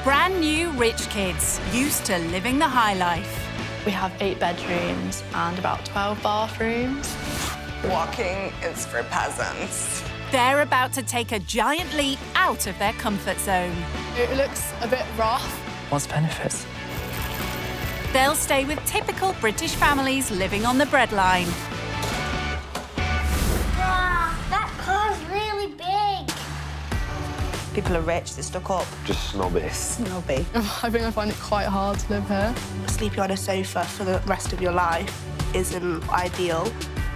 Brand new rich kids, used to living the high life. We have 8 bedrooms and about 12 bathrooms. Walking is for peasants. They're about to take a giant leap out of their comfort zone. It looks a bit rough. What's the benefits? They'll stay with typical British families living on the breadline. Wow, that car's really big. People are rich, they're stuck up. Just snobby. Snobby. I think I find it quite hard to live here. Sleeping on a sofa for the rest of your life isn't ideal.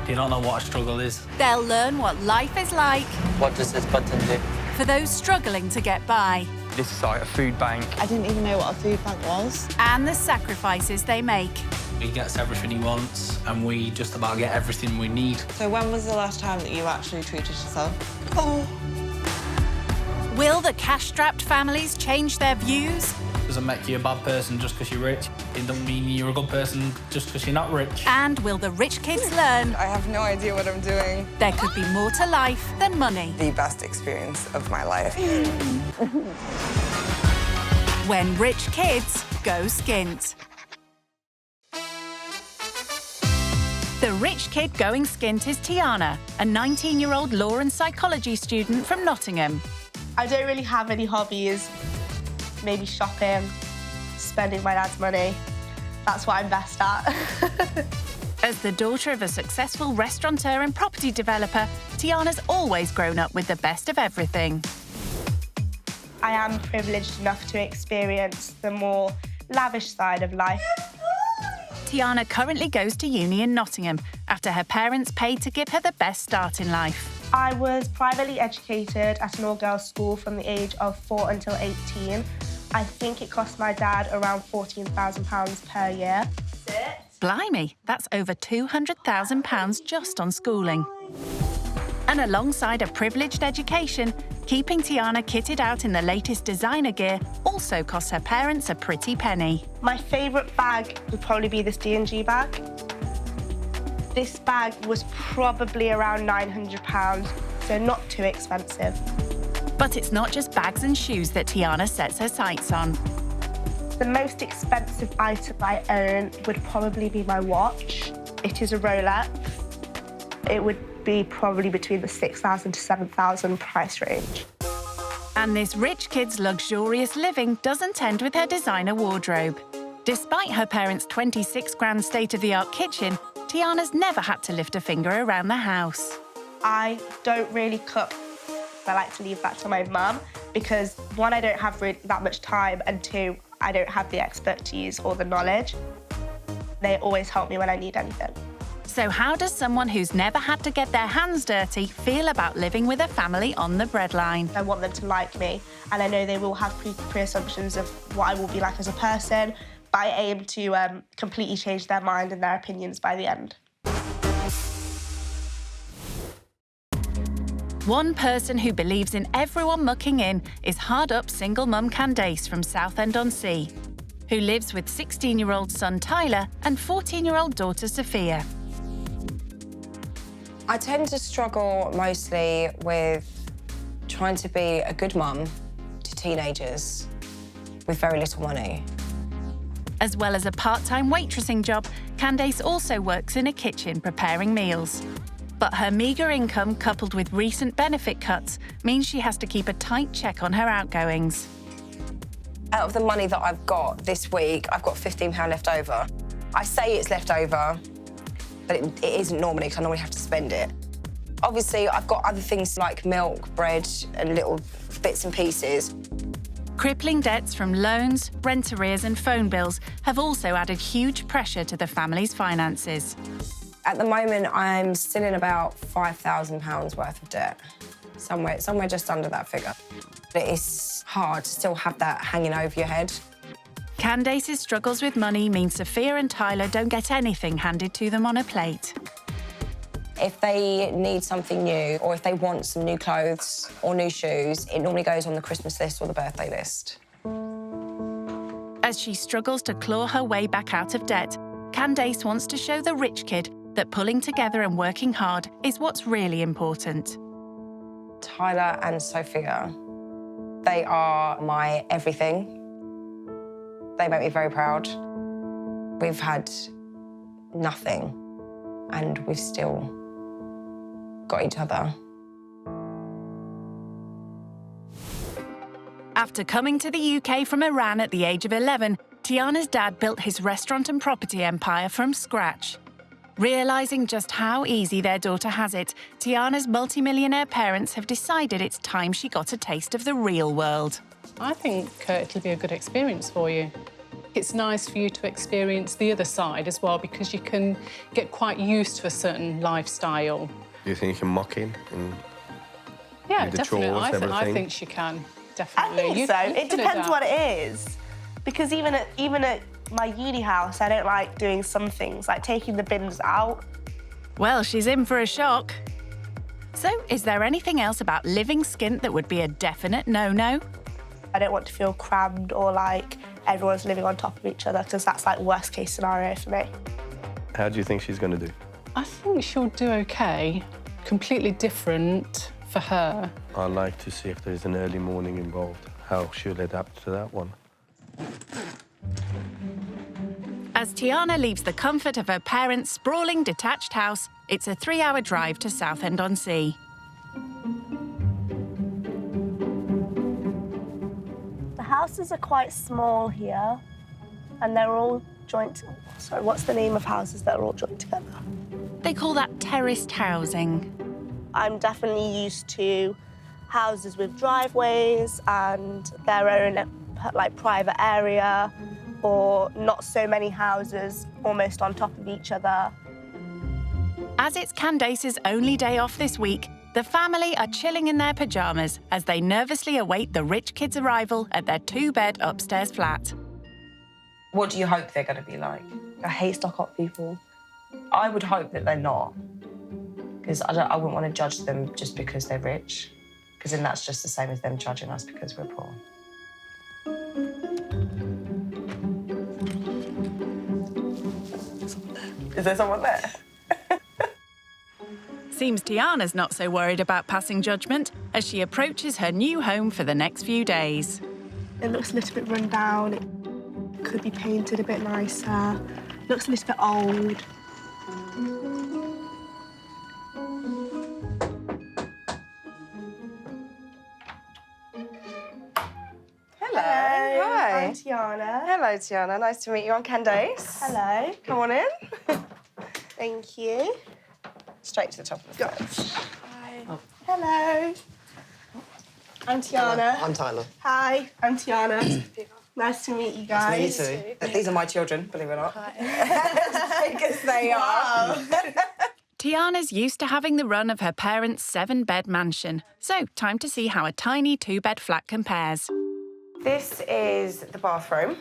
You don't know what a struggle is. They'll learn what life is like What does this button do? for those struggling to get by, This is like a food bank. I didn't even know what a food bank was. and the sacrifices they make. He gets everything he wants, and we just about get everything we need. So when was the last time that you actually treated yourself? Will the cash-strapped families change their views? Doesn't make you a bad person just because you're rich. It doesn't mean you're a good person just because you're not rich. And will the rich kids learn I have no idea what I'm doing. there could be more to life than money? The best experience of my life. When rich kids go skint. The rich kid going skint is Tiana, a 19-year-old law and psychology student from Nottingham. I don't really have any hobbies. Maybe shopping, spending my dad's money. That's what I'm best at. As the daughter of a successful restaurateur and property developer, Tiana's always grown up with the best of everything. I am privileged enough to experience the more lavish side of life. Tiana currently goes to uni in Nottingham after her parents paid to give her the best start in life. I was privately educated at an all-girls school from the age of 4 until 18. I think it cost my dad around £14,000 per year. Blimey, that's over £200,000 just on schooling. And alongside a privileged education, keeping Tiana kitted out in the latest designer gear also cost her parents a pretty penny. My favourite bag would probably be this D&G bag. This bag was probably around £900, so not too expensive. But it's not just bags and shoes that Tiana sets her sights on. The most expensive item I own would probably be my watch. It is a Rolex. It would be probably between the £6,000 to £7,000 price range. And this rich kid's luxurious living doesn't end with her designer wardrobe. Despite her parents' 26 grand state-of-the-art kitchen, Tiana's never had to lift a finger around the house. I don't really cook. I like to leave that to my mum because, 1, I don't have really that much time, and 2, I don't have the expertise or the knowledge. They always help me when I need anything. So how does someone who's never had to get their hands dirty feel about living with a family on the breadline? I want them to like me, and I know they will have pre-assumptions of what I will be like as a person, but I aim to completely change their mind and their opinions by the end. One person who believes in everyone mucking in is hard-up single mum Candace from Southend-on-Sea, who lives with 16-year-old son Tyler and 14-year-old daughter Sophia. I tend to struggle mostly with trying to be a good mum to teenagers with very little money. As well as a part-time waitressing job, Candace also works in a kitchen preparing meals. But her meagre income, coupled with recent benefit cuts, means she has to keep a tight check on her outgoings. Out of the money that I've got this week, I've got £15 left over. I say it's left over, but it isn't normally, because I normally have to spend it. Obviously, I've got other things like milk, bread, and little bits and pieces. Crippling debts from loans, rent arrears and phone bills have also added huge pressure to the family's finances. At the moment, I'm still in about £5,000 worth of debt, somewhere just under that figure. It's hard to still have that hanging over your head. Candace's struggles with money mean Sophia and Tyler don't get anything handed to them on a plate. If they need something new, or if they want some new clothes or new shoes, it normally goes on the Christmas list or the birthday list. As she struggles to claw her way back out of debt, Candace wants to show the rich kid that pulling together and working hard is what's really important. Tyler and Sophia, they are my everything. They make me very proud. We've had nothing, and we've still got each other. After coming to the UK from Iran at the age of 11, Tiana's dad built his restaurant and property empire from scratch. Realising just how easy their daughter has it, Tiana's multimillionaire parents have decided it's time she got a taste of the real world. I think it'll be a good experience for you. It's nice for you to experience the other side as well, because you can get quite used to a certain lifestyle. Do you think you can mock in? Yeah, with the definitely. chores, I everything? think she can, I definitely. think so. It depends what it is. Because even at my uni house, I don't like doing some things, like taking the bins out. Well, she's in for a shock. So, is there anything else about living skint that would be a definite no-no? I don't want to feel crammed or like everyone's living on top of each other, because that's like worst case scenario for me. How do you think she's going to do? I think she'll do OK. Completely different for her. I'd like to see if there's an early morning involved, how she'll adapt to that one. As Tiana leaves the comfort of her parents' sprawling detached house, it's a 3-hour drive to Southend-on-Sea. The houses are quite small here, and they're all joint. Sorry, what's the name of houses that are all joined together? They call that terraced housing. I'm definitely used to houses with driveways and their own like private area, or not so many houses almost on top of each other. As it's Candace's only day off this week, the family are chilling in their pyjamas as they nervously await the rich kid's arrival at their 2-bed upstairs flat. What do you hope they're going to be like? I hate stock-up people. I would hope that they're not, because I wouldn't want to judge them just because they're rich, because then that's just the same as them judging us because we're poor. Is there someone there? Seems Tiana's not so worried about passing judgment as she approaches her new home for the next few days. It looks a little bit run down. It could be painted a bit nicer. Looks a little bit old. Hello. Hi. I'm Tiana. Hello, Tiana. Nice to meet you. I'm Candace. Hello. Come on in. Thank you. Straight to the top of the stairs. Hi. Hello. I'm Tiana. I'm Tyler. Hi, I'm Tiana. Nice to meet you guys. Nice to meet you too. These are my children, believe it or not. As big as they are. Tiana's used to having the run of her parents' 7-bed mansion, so time to see how a tiny 2-bed flat compares. This is the bathroom.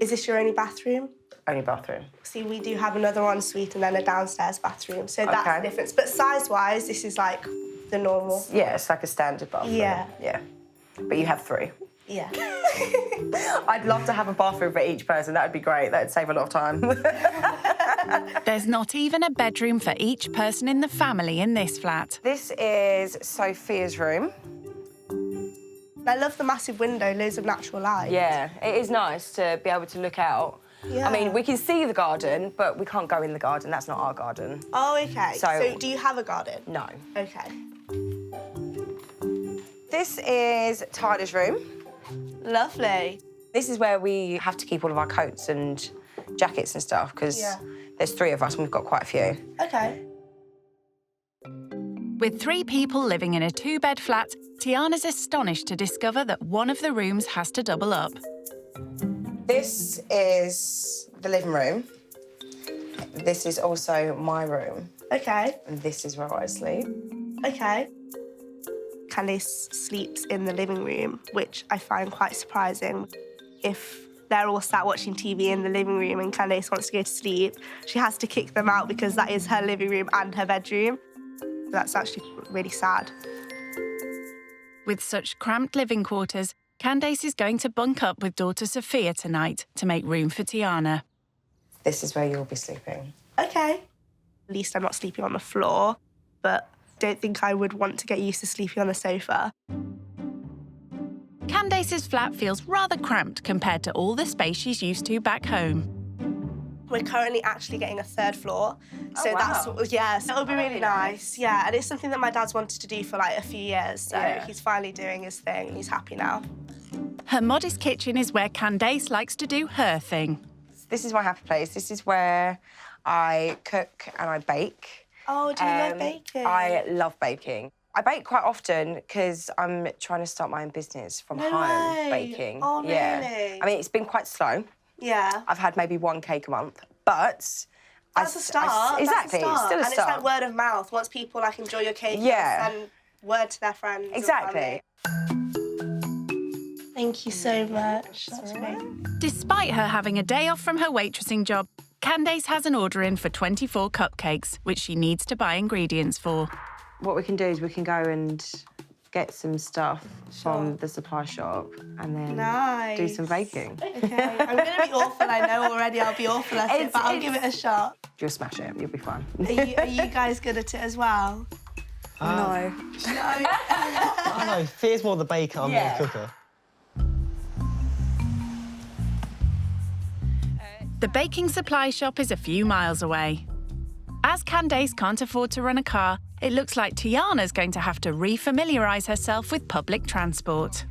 Is this your only bathroom? Only bathroom. See, we do have another ensuite and then a downstairs bathroom, so that's Okay. the difference. But size-wise, this is like the normal. Yeah, it's like a standard bathroom. Yeah. Yeah. But you have 3. Yeah. I'd love to have a bathroom for each person. That would be great. That would save a lot of time. There's not even a bedroom for each person in the family in this flat. This is Sophia's room. I love the massive window, loads of natural light. Yeah, it is nice to be able to look out. Yeah. I mean, we can see the garden, but we can't go in the garden. That's not our garden. Oh, okay. So- So do you have a garden? No. Okay. This is Tyler's room. Lovely. This is where we have to keep all of our coats and jackets and stuff, because Yeah. there's 3 of us and we've got quite a few. Okay. With 3 people living in a 2-bed flat, Tiana's astonished to discover that one of the rooms has to double up. This is the living room. This is also my room. Okay. And this is where I sleep. Okay. Candace sleeps in the living room, which I find quite surprising. If they're all sat watching TV in the living room and Candace wants to go to sleep, she has to kick them out because that is her living room and her bedroom. That's actually really sad. With such cramped living quarters, Candace is going to bunk up with daughter Sophia tonight to make room for Tiana. This is where you'll be sleeping. Okay. At least I'm not sleeping on the floor, but don't think I would want to get used to sleeping on the sofa. Candace Candace's flat feels rather cramped compared to all the space she's used to back home. We're currently actually getting a third floor. So wow. so it'll be really nice. Yeah, and it's something that my dad's wanted to do for like a few years. So he's finally doing his thing and he's happy now. Her modest kitchen is where Candace likes to do her thing. This is my happy place. This is where I cook and I bake. Oh, do you love baking? I love baking. I bake quite often because I'm trying to start my own business from home baking. Oh, really? Yeah. I mean, it's been quite slow. Yeah. I've had maybe 1 cake a month, but that's a start. Exactly, That's a start. it's still a and start. it's like word of mouth. Once people like enjoy your cake, and word to their friends. Exactly. Thank you so much. That's great. Despite her having a day off from her waitressing job, Candace has an order in for 24 cupcakes, which she needs to buy ingredients for. What we can do is we can go and get some stuff from the supply shop and then do some baking. Okay, I'm going to be awful. I know already I'll be awful at it, but I'll give it a shot. You'll smash it. You'll be fine. Are you guys good at it as well? No. I know. Thea's more the baker, I'm more the cooker. The baking supply shop is a few miles away. As Candace can't afford to run a car, it looks like Tiana's going to have to re-familiarise herself with public transport.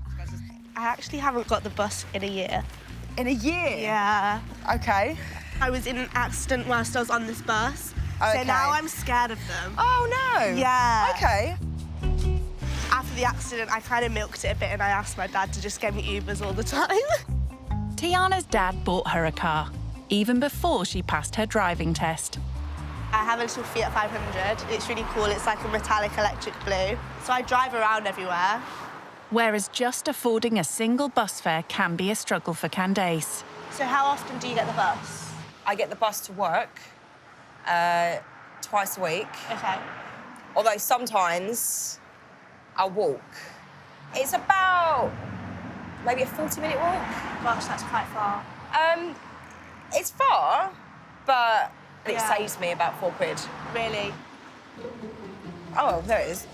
I actually haven't got the bus in a year. In a year? Yeah. Okay. I was in an accident whilst I was on this bus, so now I'm scared of them. Oh, no. Yeah. Okay. After the accident, I kind of milked it a bit and I asked my dad to just get me Ubers all the time. Tiana's dad bought her a car, even before she passed her driving test. I have a little Fiat 500. It's really cool. It's like a metallic electric blue. So I drive around everywhere. Whereas just affording a single bus fare can be a struggle for Candace. So how often do you get the bus? I get the bus to work twice a week. Okay. Although sometimes I'll walk. It's about maybe a 40-minute walk. Gosh, that's quite far. It's far, but it saves me about £4. Really? Oh, there it is.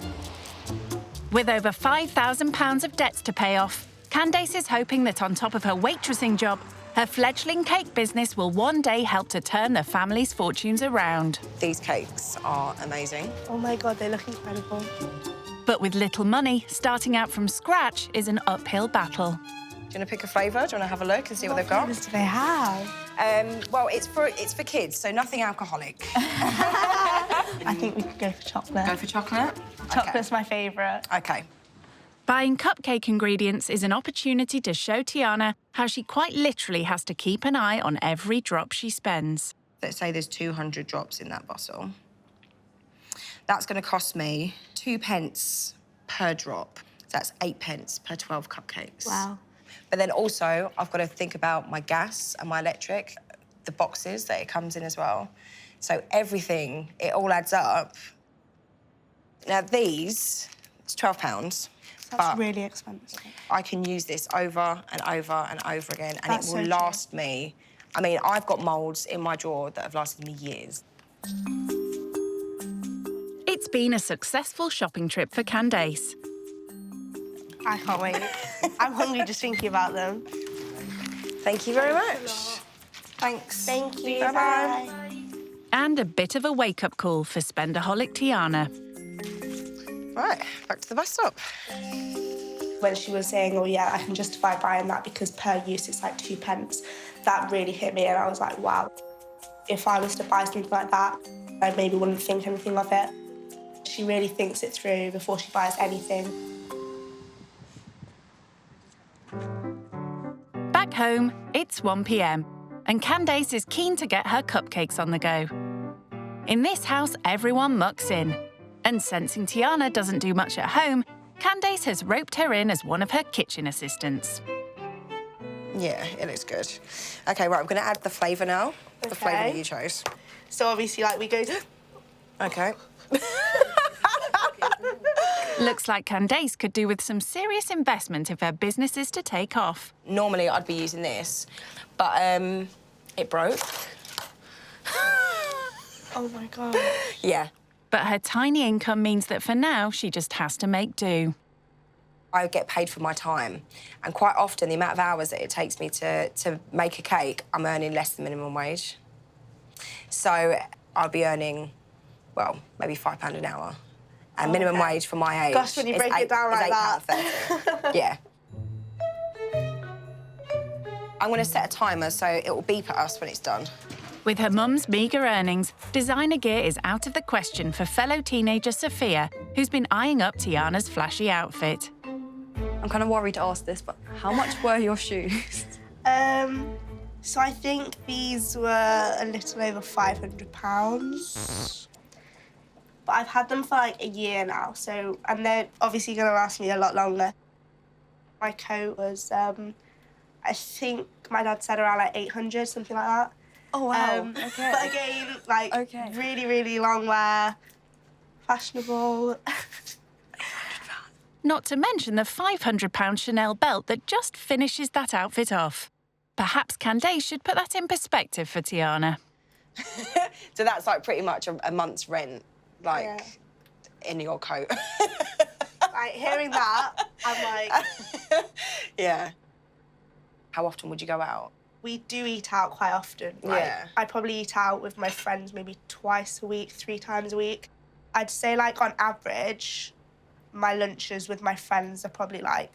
With over £5,000 of debts to pay off, Candace is hoping that on top of her waitressing job, her fledgling cake business will one day help to turn the family's fortunes around. These cakes are amazing. Oh my God, they look incredible. But with little money, starting out from scratch is an uphill battle. Do you want to pick a flavour? Do you want to have a look and see what they've got? What flavours do they have? Well, it's for kids, so nothing alcoholic. I think we could go for chocolate. Go for chocolate? Chocolate's my favourite. Okay. Buying cupcake ingredients is an opportunity to show Tiana how she quite literally has to keep an eye on every drop she spends. Let's say there's 200 drops in that bottle. That's going to cost me 2p per drop. So that's 8p per 12 cupcakes. Wow. But then also, I've got to think about my gas and my electric, the boxes that it comes in as well. So everything, it all adds up. Now these, it's £12. That's really expensive. I can use this over and over and over again, and That's it will so last me. I mean, I've got moulds in my drawer that have lasted me years. It's been a successful shopping trip for Candace. I can't wait. I'm hungry just thinking about them. Thank you very much. Thanks. Thank you. Bye-bye. And a bit of a wake-up call for spendaholic Tiana. Right, back to the bus stop. When she was saying, oh yeah, I can justify buying that because per use it's like 2p, that really hit me and I was like, wow. If I was to buy something like that, I maybe wouldn't think anything of it. She really thinks it through before she buys anything. Back home, it's 1 p.m, and Candace is keen to get her cupcakes on the go. In this house, everyone mucks in. And sensing Tiana doesn't do much at home, Candace has roped her in as one of her kitchen assistants. Yeah, it looks good. OK, right, I'm going to add the flavour now. The flavour that you chose. So obviously, like, we go... OK. Looks like Candace could do with some serious investment if her business is to take off. Normally, I'd be using this, but it broke. Oh, my God. Yeah. But her tiny income means that for now, she just has to make do. I get paid for my time. And quite often, the amount of hours that it takes me to make a cake, I'm earning less than minimum wage. So I'll be earning, well, maybe £5 an hour. And minimum wage for my age Gosh, when you break it down like that. £8.30. Yeah. I'm going to set a timer so it will beep at us when it's done. With her mum's meagre earnings, designer gear is out of the question for fellow teenager Sophia, who's been eyeing up Tiana's flashy outfit. I'm kind of worried to ask this, but how much were your shoes? So I think these were a little over £500. But I've had them for like a year now, and they're obviously going to last me a lot longer. My coat was, I think my dad said around like 800, something like that. Oh, wow. Okay. But again, like really, really long wear, fashionable. Not to mention the £500 Chanel belt that just finishes that outfit off. Perhaps Candace should put that in perspective for Tiana. So that's like pretty much a month's rent, like, in your coat. Like, hearing that, I'm like... Yeah. How often would you go out? We do eat out quite often. Like, Yeah. I probably eat out with my friends maybe twice a week, 3 times a week. I'd say, like, on average, my lunches with my friends are probably, like,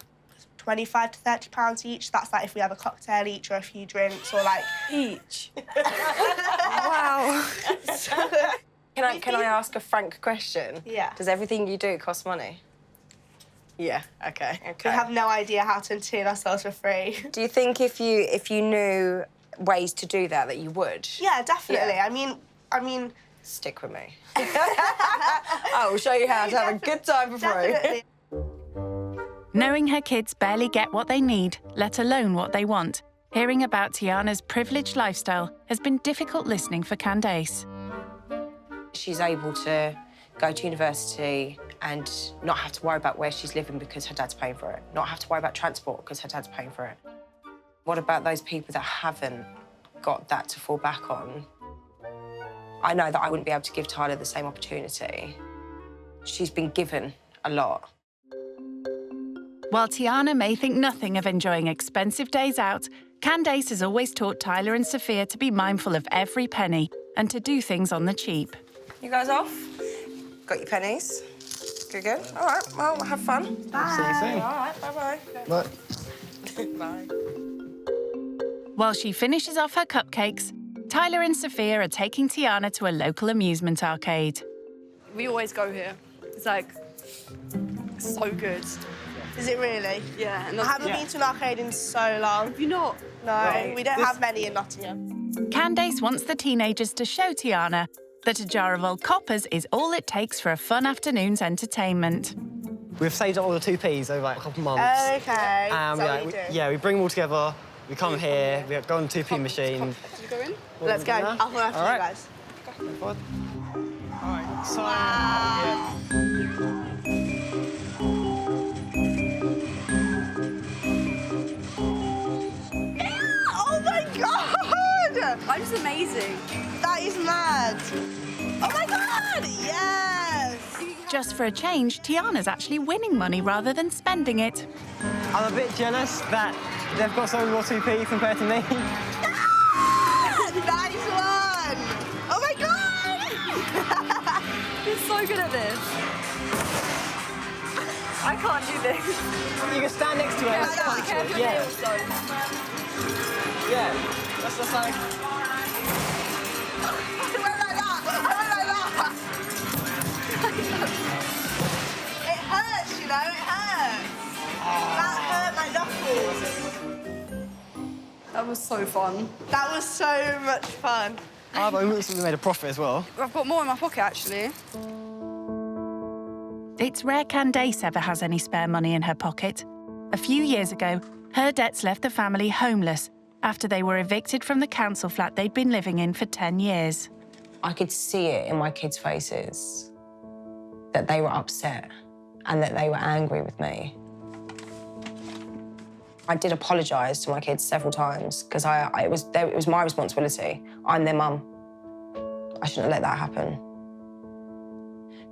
£25 to £30 each. That's, like, if we have a cocktail each or a few drinks or, like... Each? Wow. Can I ask a frank question? Yeah. Does everything you do cost money? Yeah, okay. We have no idea how to entertain ourselves for free. Do you think if you knew ways to do that you would? Yeah, definitely. Yeah. I mean... Stick with me. I will show you how to have a good time for free. Definitely. Knowing her kids barely get what they need, let alone what they want, hearing about Tiana's privileged lifestyle has been difficult listening for Candace. She's able to go to university and not have to worry about where she's living because her dad's paying for it, not have to worry about transport because her dad's paying for it. What about those people that haven't got that to fall back on? I know that I wouldn't be able to give Tyler the same opportunity. She's been given a lot. While Tiana may think nothing of enjoying expensive days out, Candace has always taught Tyler and Sophia to be mindful of every penny and to do things on the cheap. You guys off? Got your pennies? Good. All right, well, have fun. Bye. See you soon. All right, bye-bye. Bye. Bye. While she finishes off her cupcakes, Tyler and Sophia are taking Tiana to a local amusement arcade. We always go here. It's like so good. Is it really? Yeah. And I haven't been to an arcade in so long. Have you not? No, we don't have many in Nottingham. Candace wants the teenagers to show Tiana that a jar of old coppers is all it takes for a fun afternoon's entertainment. We've saved up all the 2p's over like a couple of months. Okay. We bring them all together. We come here, we go on the 2p machine. Should we go in? Let's go. I'll follow after you guys. All right, so... Oh my God! I'm just amazing. That is mad. Oh my God! Yes! Just for a change, Tiana's actually winning money rather than spending it. I'm a bit jealous that they've got so many more 2p compared to me. Nice one! Oh my God! You're so good at this. I can't do this. You can stand next to her. Yeah. Yeah. That's like... I went like that! It hurts, you know, it hurts. That hurt my knuckles. That was so fun. That was so much fun. I've almost made a profit as well. I've got more in my pocket, actually. It's rare Candace ever has any spare money in her pocket. A few years ago, her debts left the family homeless after they were evicted from the council flat they'd been living in for 10 years. I could see it in my kids' faces that they were upset and that they were angry with me. I did apologise to my kids several times because it was my responsibility. I'm their mum. I shouldn't have let that happen.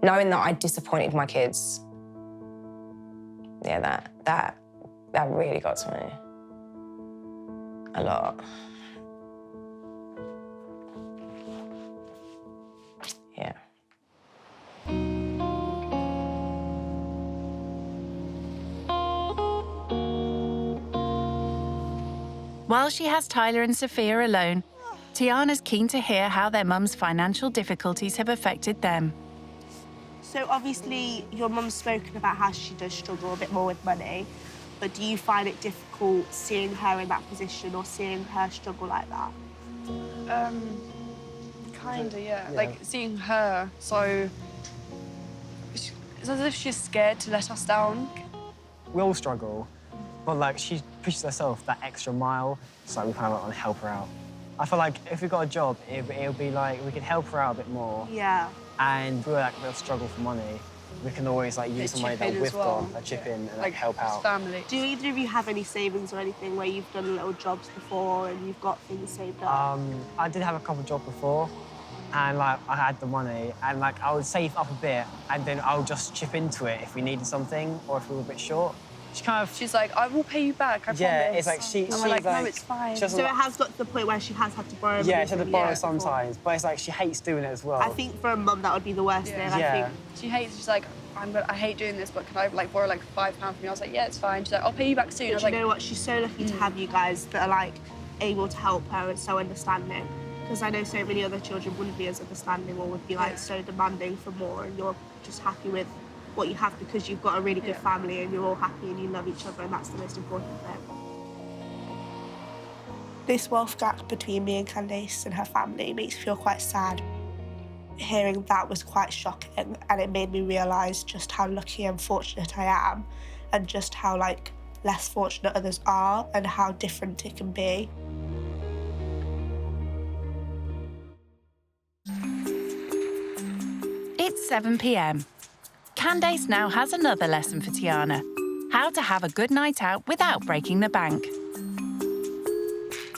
Knowing that I disappointed my kids, yeah, That really got to me. A lot. Yeah. While she has Tyler and Sophia alone, Tiana's keen to hear how their mum's financial difficulties have affected them. So obviously your mum's spoken about how she does struggle a bit more with money, but do you find it difficult seeing her in that position or seeing her struggle like that? Kinda, yeah. Like seeing her, so it's as if she's scared to let us down. We all struggle, but like she pushes herself that extra mile, so we kind of want to help her out. I feel like if we got a job, it'll be like we could help her out a bit more. Yeah. And if we're like real struggle for money, we can always like use the money that we've got, chip in and like help out. Family. Do either of you have any savings or anything where you've done little jobs before and you've got things saved up? I did have a couple of jobs before, and like I had the money, and like I would save up a bit, and then I would just chip into it if we needed something or if we were a bit short. She's like, I will pay you back, I promise. It's like she's like, like, no, it's fine. So it has got to the point where she has had to borrow money. Yeah, she had to borrow before. sometimes, but it's like she hates doing it as well. I think for a mum that would be the worst thing. I Yeah. think She hates, she's like, I hate doing this, but can I like borrow like £5 from you? I was like, yeah, it's fine. She's like, I'll pay you back soon. I was you like, know what? She's so lucky to have you guys that are like able to help her and so understanding. Because I know so many other children wouldn't be as understanding or would be like so demanding for more, and you're just happy with what you have because you've got a really good family and you're all happy and you love each other, and that's the most important thing. This wealth gap between me and Candace and her family makes me feel quite sad. Hearing that was quite shocking, and it made me realise just how lucky and fortunate I am, and just how like less fortunate others are and how different it can be. It's 7 p.m. Candace now has another lesson for Tiana: how to have a good night out without breaking the bank.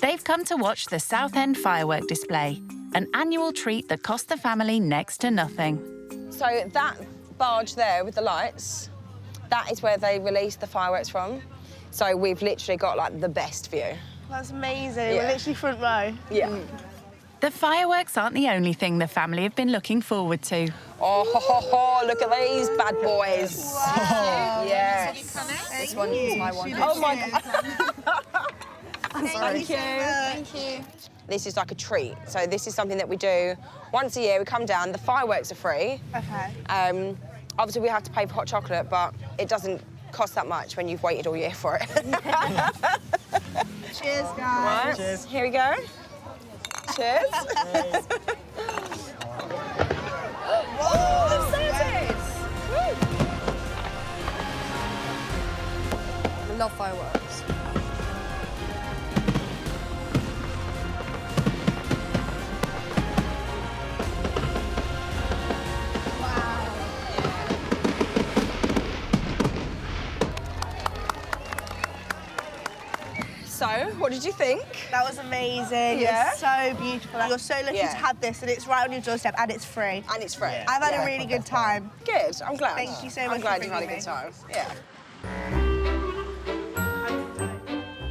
They've come to watch the South End firework display, an annual treat that cost the family next to nothing. So that barge there with the lights, that is where they release the fireworks from. So we've literally got like the best view. That's amazing. Yeah. We're literally front row. Yeah. The fireworks aren't the only thing the family have been looking forward to. Oh, ho, ho, ho, look at these bad boys. Wow. Yes. this one is my one. Oh my God. Thank you. Thank you. This is like a treat. So this is something that we do once a year. We come down, the fireworks are free. Okay. Obviously we have to pay for hot chocolate, but it doesn't cost that much when you've waited all year for it. Cheers, guys. Right. Cheers. Here we go. Cheers. Oh, I love fireworks. So, what did you think? That was amazing. Yeah. It's so beautiful. You're so lucky Yeah. to have this, and it's right on your doorstep, and it's free. And it's free. I've had a really good time. Good, I'm glad. Thank you so much I'm glad for you've had a bringing good time. Yeah.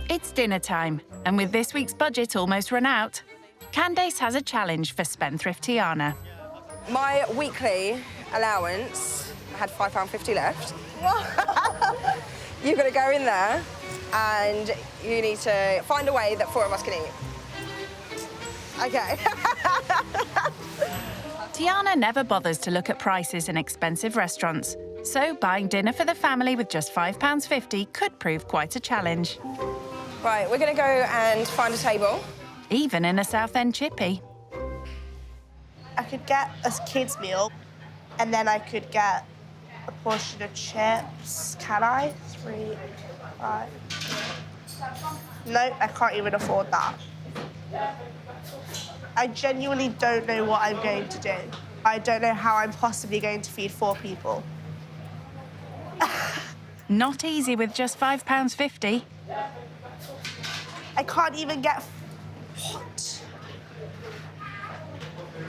It's dinner time, and with this week's budget almost run out, Candace has a challenge for spendthrift Tiana. My weekly allowance, I had £5.50 left. You're going to go in there and you need to find a way that 4 of us can eat. OK. Tiana never bothers to look at prices in expensive restaurants, so buying dinner for the family with just £5.50 could prove quite a challenge. Right, we're going to go and find a table. Even in a South End chippy. I could get a kid's meal, and then I could get a portion of chips. Can I? 3, 5. No, I can't even afford that. I genuinely don't know what I'm going to do. I don't know how I'm possibly going to feed 4 people. Not easy with just £5.50. I can't even get... What?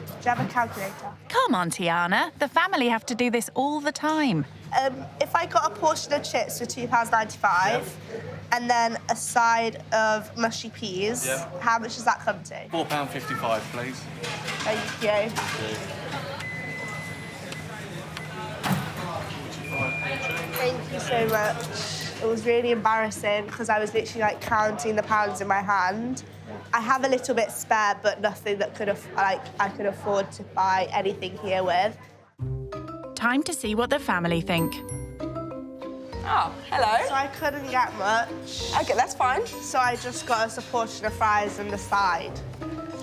Do you have a calculator? Come on, Tiana. The family have to do this all the time. If I got a portion of chips for £2.95 and then a side of mushy peas, how much does that come to? £4.55, please. Thank you. Thank you so much. It was really embarrassing because I was literally like counting the pounds in my hand. I have a little bit spare, but nothing that I could afford to buy anything here with. Time to see what the family think. Oh, hello. So I couldn't get much. Okay, that's fine. So I just got us a portion of fries and the side.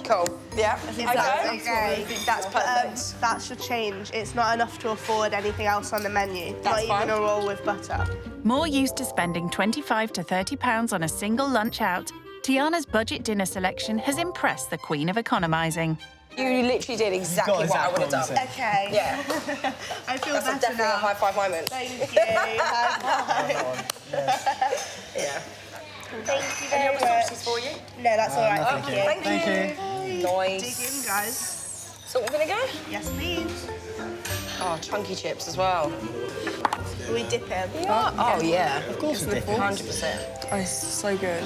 Cool. Yeah. Okay. That's perfect. That should change. It's not enough to afford anything else on the menu. That's not even a roll with butter. More used to spending £25 to £30 on a single lunch out, Tiana's budget dinner selection has impressed the queen of economising. You literally did exactly what I would have done. Okay. Yeah. I feel That's better definitely now. a high five moment. Thank you. High five. Yeah. Thank you very much. For you? No, that's all right. Thank you. Thank you. Nice. Dig in, guys. Salt and vinegar? Yes, please. Oh, chunky chips as well. We dip in. Oh, yeah. Of course we dip in. 100%. Oh, it's so good.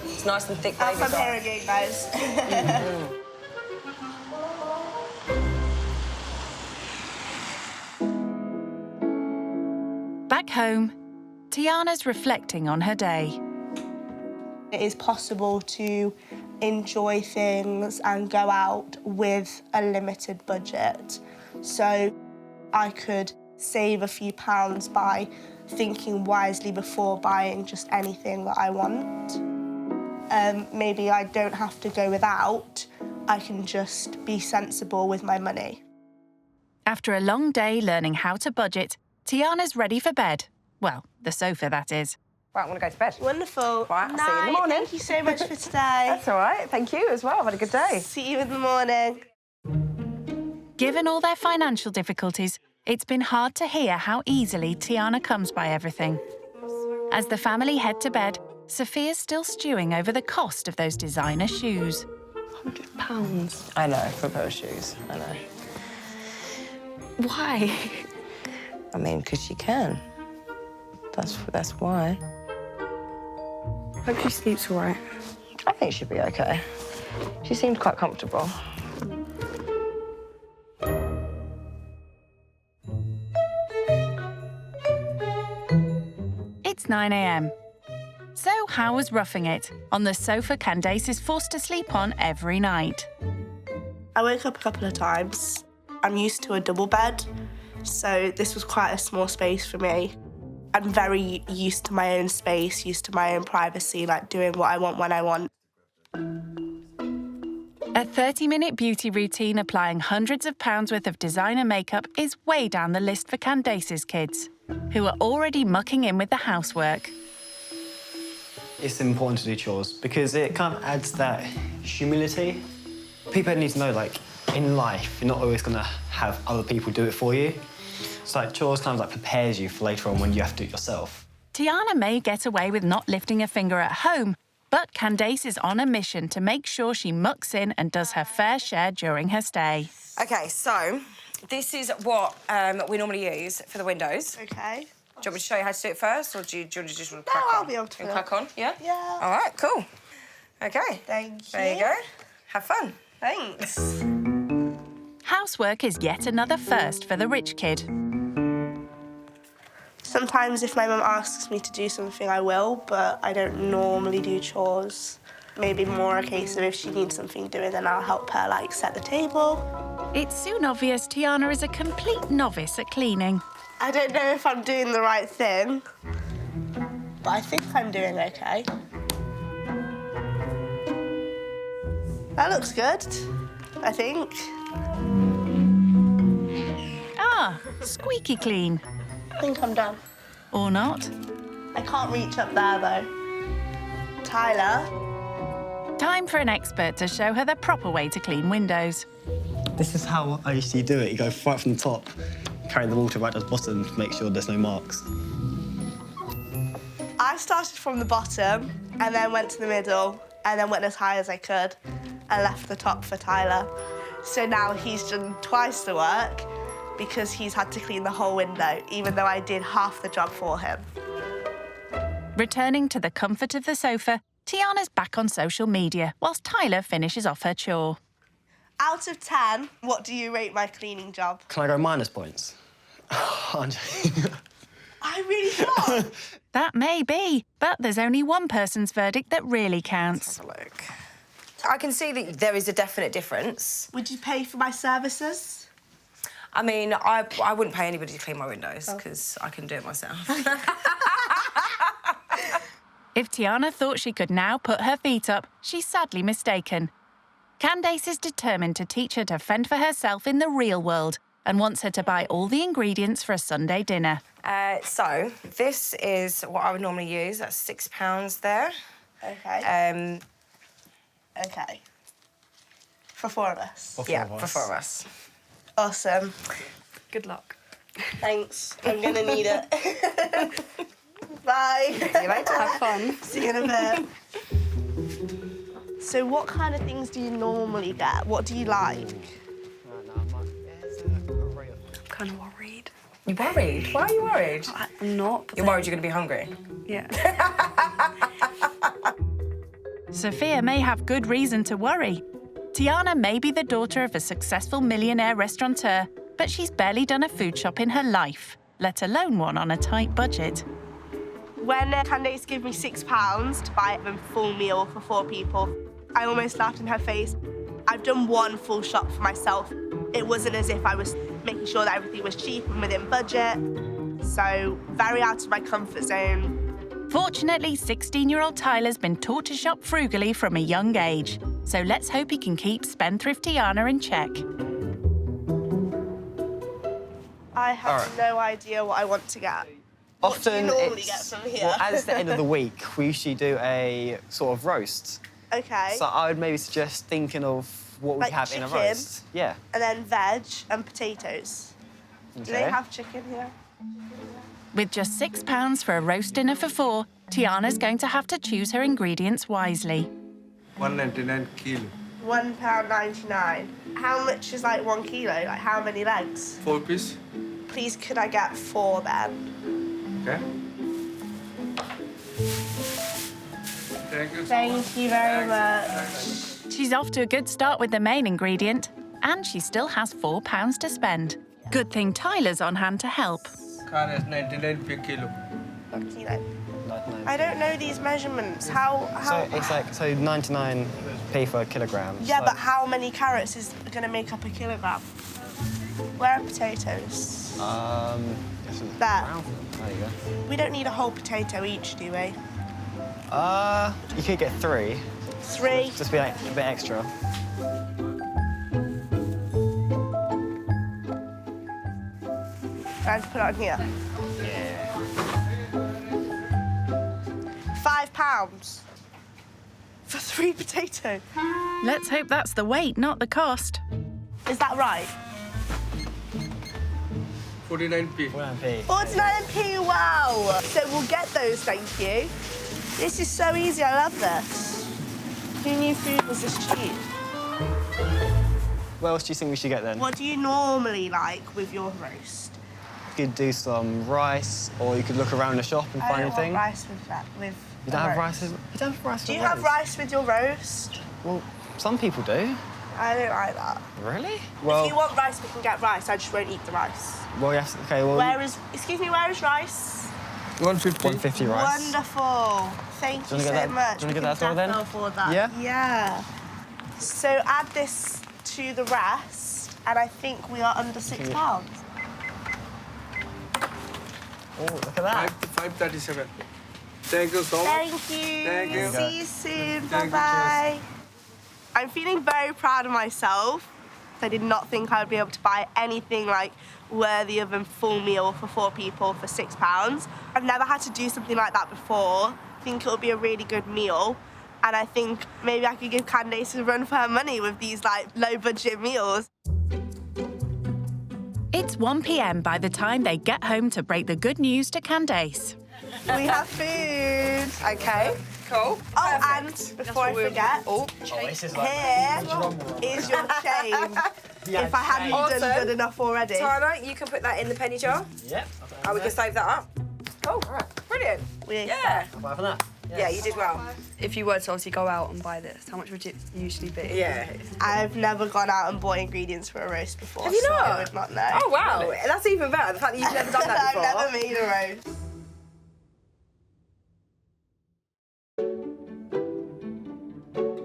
It's nice and thick. I'll baby come here again, guys. Back home, Tiana's reflecting on her day. It is possible to enjoy things and go out with a limited budget. So I could save a few pounds by thinking wisely before buying just anything that I want. Maybe I don't have to go without, I can just be sensible with my money. After a long day learning how to budget, Tiana's ready for bed. Well, the sofa, that is. Right, I want to go to bed. Wonderful. Right, I'll see you in the morning. Thank you so much for today. That's all right. Thank you as well. I've had a good day. See you in the morning. Given all their financial difficulties, it's been hard to hear how easily Tiana comes by everything. As the family head to bed, Sophia's still stewing over the cost of those designer shoes. £100. I know, for a pair of shoes. I know. Why? I mean, because she can. That's why. Hope she sleeps all right. I think she'll be okay. She seemed quite comfortable. It's 9 a.m. So how was roughing it on the sofa Candace is forced to sleep on every night? I woke up a couple of times. I'm used to a double bed, so this was quite a small space for me. I'm very used to my own space, used to my own privacy, like doing what I want when I want. A 30-minute beauty routine applying hundreds of pounds worth of designer makeup is way down the list for Candace's kids, who are already mucking in with the housework. It's important to do chores because it kind of adds that humility. People need to know, like, in life, you're not always going to have other people do it for you. So, like, chores kind of, like, prepares you for later on when you have to do it yourself. Tiana may get away with not lifting a finger at home, but Candace is on a mission to make sure she mucks in and does her fair share during her stay. OK, so this is what we normally use for the windows. Okay. Do you want me to show you how to do it first, or do you just want to crack on? I'll be able to. Crack on, yeah? Yeah. All right, cool. OK. Thank you. There you go. Have fun. Thanks. Housework is yet another first for the rich kid. Sometimes if my mum asks me to do something, I will, but I don't normally do chores. Maybe more a case of if she needs something doing, then I'll help her, like, set the table. It's soon obvious Tiana is a complete novice at cleaning. I don't know if I'm doing the right thing, but I think I'm doing okay. That looks good, I think. Ah, squeaky clean. I think I'm done. Or not. I can't reach up there, though. Tyler? Time for an expert to show her the proper way to clean windows. This is how I usually do it. You go right from the top, carry the water right to the bottom to make sure there's no marks. I started from the bottom and then went to the middle and then went as high as I could and left the top for Tyler. So now he's done twice the work because he's had to clean the whole window, even though I did half the job for him. Returning to the comfort of the sofa, Tiana's back on social media whilst Tyler finishes off her chore. Out of 10, what do you rate my cleaning job? Can I go minus points? I'm joking. I really can't. That may be, but there's only one person's verdict that really counts. Let's have a look. I can see that there is a definite difference. Would you pay for my services? I mean, I wouldn't pay anybody to clean my windows because I can do it myself. If Tiana thought she could now put her feet up, she's sadly mistaken. Candace is determined to teach her to fend for herself in the real world and wants her to buy all the ingredients for a Sunday dinner. So, this is what I would normally use. That's £6 there. Okay. Okay. For 4 of us? For 4 of us. Awesome. Good luck. Thanks. I'm gonna need it. Bye. See you later. Have fun. See you in a bit. So what kind of things do you normally get? What do you like? I'm kind of worried. You worried? Why are you worried? I'm not. You're worried you're going to be hungry? Yeah. Sophia may have good reason to worry. Tiana may be the daughter of a successful millionaire restaurateur, but she's barely done a food shop in her life, let alone one on a tight budget. When Candace gave me £6 to buy a full meal for 4 people, I almost laughed in her face. I've done one full shop for myself. It wasn't as if I was making sure that everything was cheap and within budget. So, very out of my comfort zone. Fortunately, 16-year-old Tyler's been taught to shop frugally from a young age. So let's hope he can keep spendthrift Tiana in check. I have no idea what I want to get. What do you Often normally it's, get from here? well, as the end of the week, we usually do a sort of roast. Okay. So I would maybe suggest thinking of what we Like have in a chicken? roast. Yeah. And then veg and potatoes. Do they Okay. have chicken here? With just £6 for a roast dinner for 4, Tiana's going to have to choose her ingredients wisely. £1.99 kilo. £1.99. How much is like 1 kilo? Like how many legs? 4 piece. Please, could I get 4 then? Okay. Thank you. Thank you very much. She's off to a good start with the main ingredient, and she still has £4 to spend. Good thing Tyler's on hand to help. Car is 99 per kilo. 1 kilo. 99. I don't know these measurements. How? So it's like 99p for a kilogram. Yeah, so but how many carrots is going to make up a kilogram? Where are potatoes? this is There. brown. There you go. We don't need a whole potato each, do we? You could get 3. 3. Just be like a bit extra. I have to put it on here. Yeah. £5 for 3 potatoes. Let's hope that's the weight, not the cost. Is that right? 49p. 49p. 49p, wow. So we'll get those, thank you. This is so easy, I love this. Who knew food was this cheap? What else do you think we should get then? What do you normally like with your roast? You could do some rice, or you could look around the shop and I find don't anything. want rice with that. With You don't a have roast. rice. You don't have rice. Do with you have roast? rice with your roast? Well, some people do. I don't like that. Really? If you want rice, we can get rice. I just won't eat the rice. Well, yes. Okay. Well. Excuse me, where is rice? 150. 150 rice. Wonderful. Thank Do you you so wanna get that- much. do you wanna get We that can as well then? definitely afford that. Yeah? Yeah. So add this to the rest, and I think we are under £6. Oh, look at that. 537. Thank you so much. Thank you. Thank you. See you soon. Thank you, Bye-bye. I'm feeling very proud of myself. I did not think I would be able to buy anything like worthy of a full meal for 4 people for £6. I've never had to do something like that before. I think it'll be a really good meal. And I think maybe I could give Candace a run for her money with these like low budget meals. It's 1 p.m. by the time they get home to break the good news to Candace. We have food. Okay, cool. Oh, and before I forget, Oh, this is here is your chain. if I hadn't done good enough already. Tiana, you can put that in the penny jar. Yep. And we can save that up. Cool. All right. Brilliant. Yeah. Apart from that. Yeah, you did well. If you were to obviously go out and buy this, how much would it usually be? Yeah. I've never gone out and bought ingredients for a roast before. Have you so not? I would not know. Oh, wow. Really? That's even better, the fact that you've never done that before. I've never made a roast.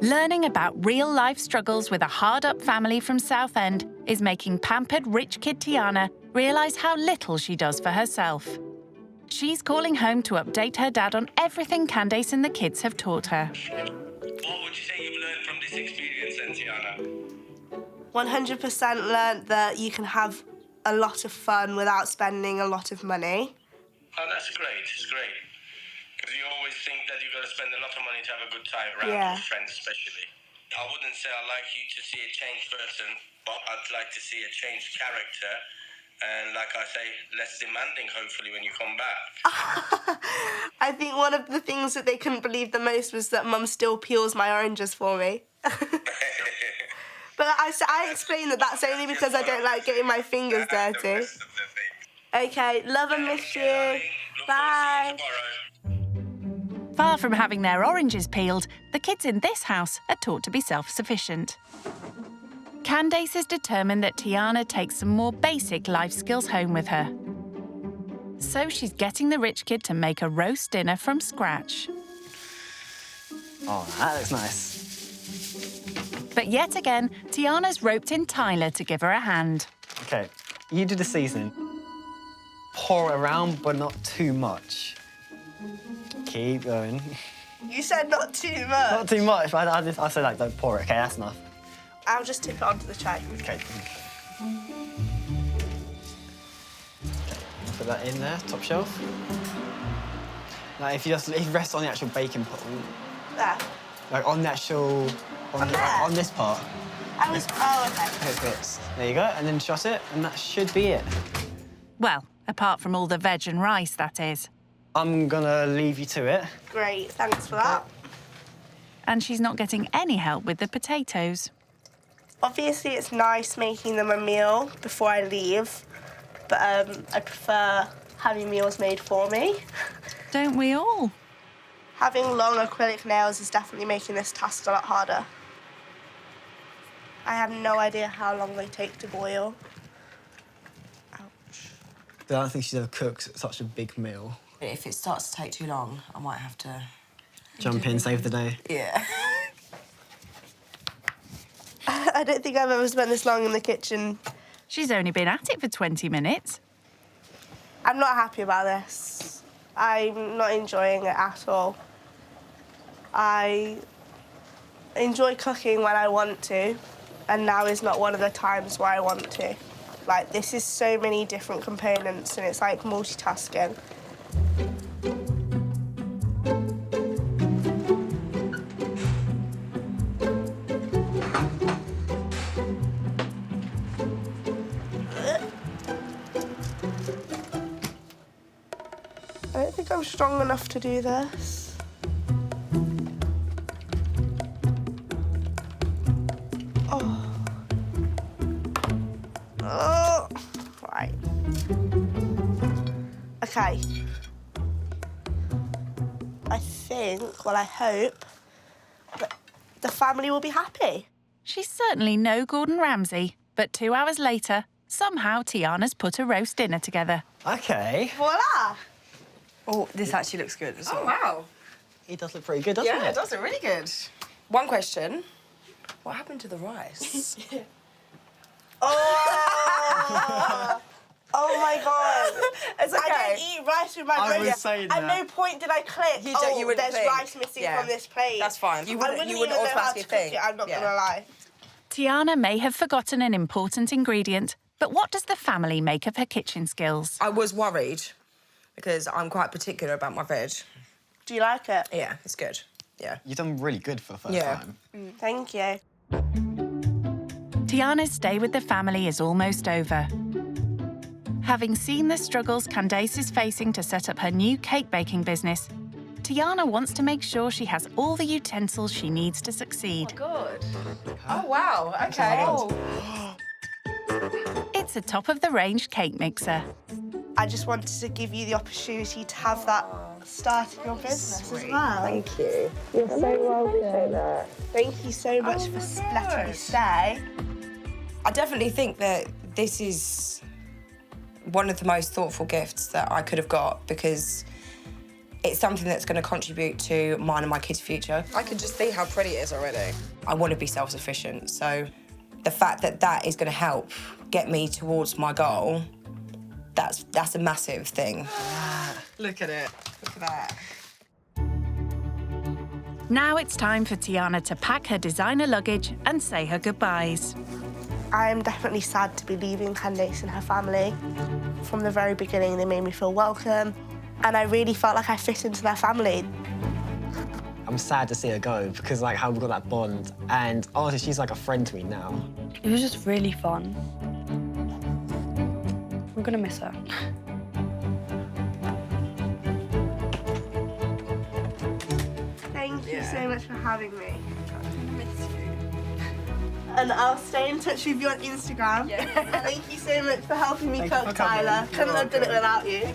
Learning about real-life struggles with a hard-up family from Southend is making pampered rich kid Tiana realise how little she does for herself. She's calling home to update her dad on everything Candace and the kids have taught her. What would you say you've learned from this experience then, Tiana? 100% learnt that you can have a lot of fun without spending a lot of money. Oh, that's great. It's great. Because you always think that you've got to spend a lot of money to have a good time around Yeah. your friends especially. I wouldn't say I'd like you to see a changed person, but I'd like to see a changed character. And like I say, less demanding, hopefully, when you come back. I think one of the things that they couldn't believe the most was that Mum still peels my oranges for me. But I explained that that's only because I don't like getting my fingers dirty. Okay, love and miss you. Bye. Far from having their oranges peeled, the kids in this house are taught to be self-sufficient. Candace is determined that Tiana takes some more basic life skills home with her. So she's getting the rich kid to make a roast dinner from scratch. Oh, that looks nice. But yet again, Tiana's roped in Tyler to give her a hand. Okay, you do the seasoning. Pour it around, but not too much. Keep going. You said not too much. Not too much, but I said, like, don't pour it. Okay, that's enough. I'll just tip it onto the tray. Okay. Put that in there, top shelf. Now, if you rest on the actual baking pot, There. like on the actual, on this part. Okay, there you go, and then shut it, and that should be it. Well, apart from all the veg and rice, that is. I'm gonna leave you to it. Great, thanks for that. And she's not getting any help with the potatoes. Obviously, it's nice making them a meal before I leave, but I prefer having meals made for me. Don't we all? Having long acrylic nails is definitely making this task a lot harder. I have no idea how long they take to boil. Ouch. I don't think she's ever cooked such a big meal. If it starts to take too long, I might have to... Jump in, save the day. Yeah. I don't think I've ever spent this long in the kitchen. She's only been at it for 20 minutes. I'm not happy about this. I'm not enjoying it at all. I enjoy cooking when I want to, and now is not one of the times where I want to. Like, this is so many different components, and it's like multitasking. I don't think I'm strong enough to do this. Oh. Oh. Right. Okay. I think, well, I hope that the family will be happy. She's certainly no Gordon Ramsay, but 2 hours later, somehow Tiana's put a roast dinner together. Okay. Voila! Oh, this actually looks good as well. Oh, wow. It does look pretty good, doesn't it? Yeah, it does look really good. One question. What happened to the rice? Oh! Oh my God! It's okay. I don't eat rice with my I bread. was saying At that. no point did I click. You don't- you wouldn't there's think. rice missing Yeah. from this plate. That's fine. You wouldn't even automatically know how to think. cook it, I'm not Yeah. gonna lie. Tiana may have forgotten an important ingredient, but what does the family make of her kitchen skills? I was worried because I'm quite particular about my veg. Do you like it? Yeah, it's good. Yeah. You've done really good for the first time. Thank you. Tiana's stay with the family is almost over. Having seen the struggles Candace is facing to set up her new cake baking business, Tiana wants to make sure she has all the utensils she needs to succeed. Good. Oh, wow. Okay. It's a top-of-the-range cake mixer. I just wanted to give you the opportunity to have that start in your business as well. Thank you. You're so welcome. Thank you so much for letting me stay. I definitely think that this is one of the most thoughtful gifts that I could have got because it's something that's going to contribute to mine and my kids' future. I can just see how pretty it is already. I want to be self-sufficient, so the fact that that is going to help get me towards my goal, that's a massive thing. Look at it. Look at that. Now it's time for Tiana to pack her designer luggage and say her goodbyes. I'm definitely sad to be leaving Candace and her family. From the very beginning, they made me feel welcome, and I really felt like I fit into their family. I'm sad to see her go because like how we got that bond, and honestly, she's like a friend to me now. It was just really fun. We're gonna miss her. Thank you so much for having me. And I'll stay in touch with you on Instagram. Thank you so much for helping me cook, Tyler. Couldn't have done it without you.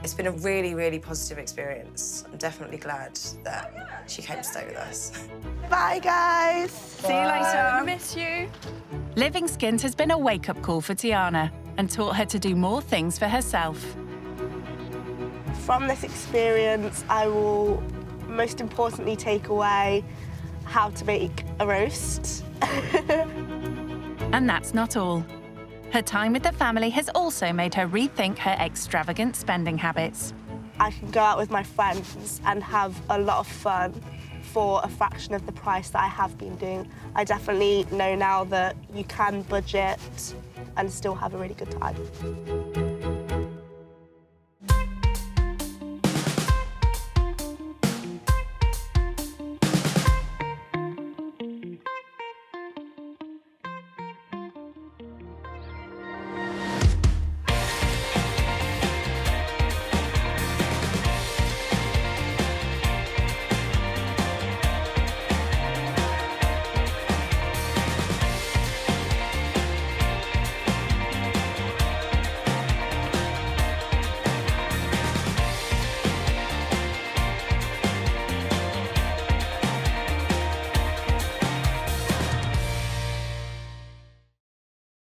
It's been a really, really positive experience. I'm definitely glad that she came to stay with us. Bye, guys. See you later. Miss you. Living skint has been a wake-up call for Tiana and taught her to do more things for herself. From this experience, I will most importantly take away how to make a roast. And that's not all. Her time with the family has also made her rethink her extravagant spending habits. I can go out with my friends and have a lot of fun for a fraction of the price that I have been doing. I definitely know now that you can budget and still have a really good time.